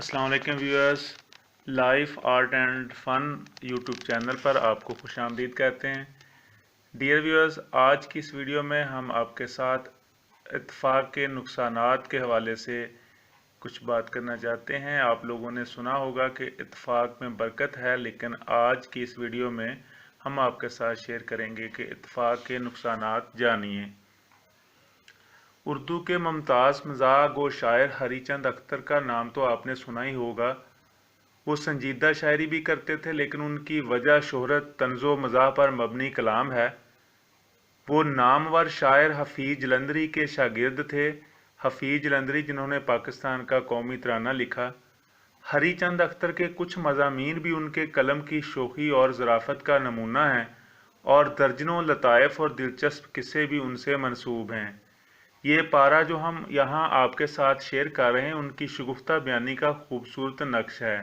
अस्सलाम वालेकुम viewers, life art and fun YouTube channel पर आपको खुशामदीद कहते हैं। डियर व्यूअर्स, आज की इस वीडियो में हम आपके साथ इत्तेफाक के नुकसानात के हवाले से कुछ बात करना चाहते हैं। आप लोगों ने सुना होगा कि इत्तेफाक में बरकत है, लेकिन आज की इस वीडियो में हम आपके साथ शेयर करेंगे कि इत्तेफाक के नुकसानात जानिए। उर्दू के मुमताज़ मज़ाह गो शायर हरीचंद अख्तर का नाम तो आपने सुना ही होगा। वो संजीदा शायरी भी करते थे, लेकिन उनकी वजह शोहरत तंज़ो मज़ाह पर मबनी कलाम है। वो नामवर शायर हफीज़ जलंधरी के शागिर्द थे। हफीज़ जलंधरी जिन्होंने पाकिस्तान का कौमी तराना लिखा। हरीचंद अख्तर के कुछ मज़ामीन भी उनके कलम की शोखी और ज़राफ़त का नमूना हैं, और दर्जनों लताइफ और दिलचस्प किस्से भी उनसे मनसूब हैं। ये पारा जो हम यहाँ आपके साथ शेयर कर रहे हैं, उनकी शगुफ्ता बयानी का खूबसूरत नक्श है।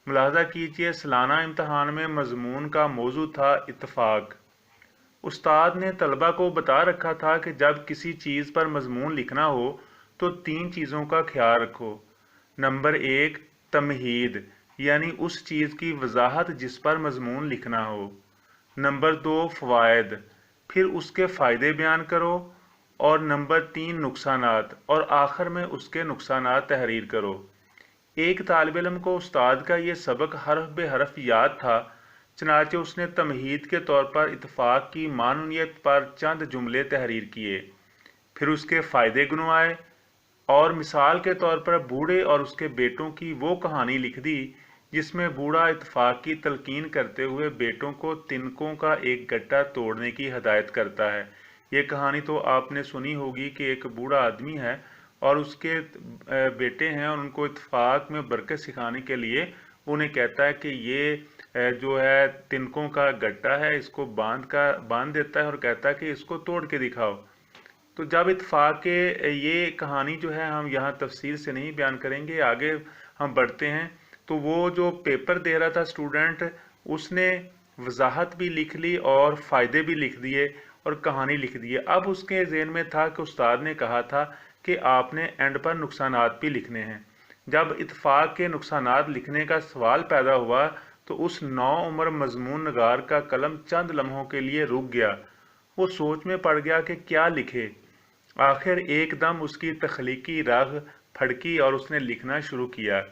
मुलाहजा कीजिए, सालाना इम्तहान में मजमून का मौजू था इत्तेफाक। उस्ताद ने तलबा को बता रखा था कि जब किसी चीज़ पर मजमून लिखना हो तो 3 चीज़ों का ख्याल रखो। नंबर 1, तमहीद, यानी उस चीज़ की वजाहत जिस पर मजमून लिखना हो। नंबर 2, फ़वाइद, फिर उसके फ़ायदे बयान करो। और नंबर 3, नुकसानात, और आखिर में उसके नुकसानात तहरीर करो। एक तालिब इल्म को उस्ताद का ये सबक हरफ बे हरफ याद था, चनाचे उसने तमहीद के तौर पर इत्तेफाक की मानूनियत पर चंद जुमले तहरीर किए, फिर उसके फ़ायदे गिनवाए, और मिसाल के तौर पर बूढ़े और उसके बेटों की वो कहानी लिख दी जिसमें बूढ़ा इत्तेफाक की तलकीन करते हुए बेटों को तिनकों का एक गट्टा तोड़ने की हदायत करता है। ये कहानी तो आपने सुनी होगी कि एक बूढ़ा आदमी है और उसके बेटे हैं, और उनको इत्तेफाक में बरकत सिखाने के लिए उन्हें कहता है कि ये जो है तिनकों का गट्टा है, इसको बांध देता है और कहता है कि इसको तोड़ के दिखाओ। तो जब इत्तेफाक के ये कहानी जो है हम यहाँ तफसील से नहीं बयान करेंगे, आगे हम बढ़ते हैं। तो वो जो पेपर दे रहा था स्टूडेंट, उसने वजाहत भी लिख ली और फ़ायदे भी लिख दिए और कहानी लिख दी। अब उसके ज़हन में था कि उस्ताद ने कहा था कि आपने एंड पर नुकसानात भी लिखने हैं। जब इत्तेफाक के नुकसानात लिखने का सवाल पैदा हुआ तो उस नौ उम्र मजमून नगार का कलम चंद लम्हों के लिए रुक गया। वो सोच में पड़ गया कि क्या लिखे। आखिर एकदम उसकी तख्लीकी राह फड़की और उसने लिखना शुरू किया।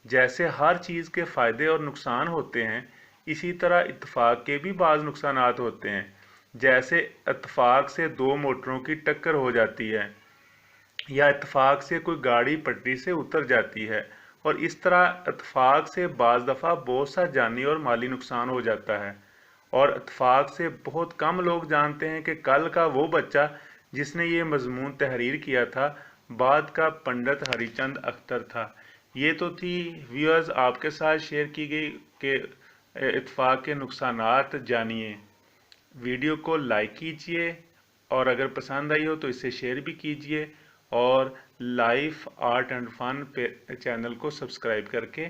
जैसे हर चीज़ के फ़ायदे और नुकसान होते हैं, इसी तरह इत्तेफाक के भी बाज़ नुकसानात होते हैं। जैसे इत्तेफाक से 2 मोटरों की टक्कर हो जाती है, या इत्तेफाक से कोई गाड़ी पटरी से उतर जाती है, और इस तरह इत्तेफाक से बाज़ दफ़ा बहुत सा जानी और माली नुकसान हो जाता है। और इत्तेफाक से बहुत कम लोग जानते हैं कि कल का वो बच्चा जिसने ये मजमून तहरीर किया था, बाद का पंडित हरीचंद अख्तर था। ये तो थी व्यूअर्स आपके साथ शेयर की गई कि इत्तेफाक के नुकसानात जानिए। वीडियो को लाइक कीजिए, और अगर पसंद आई हो तो इसे शेयर भी कीजिए, और life art and fun channel को सब्सक्राइब करके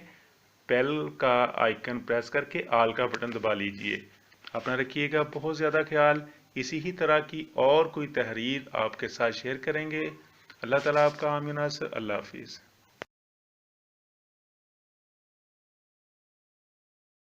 बेल का आइकन प्रेस करके आल का बटन दबा लीजिए। अपना रखिएगा बहुत ज़्यादा ख्याल। इसी ही तरह की और कोई तहरीर आपके साथ शेयर करेंगे। अल्लाह ताला आपका आमीन नासिर। अल्लाह हाफिज़।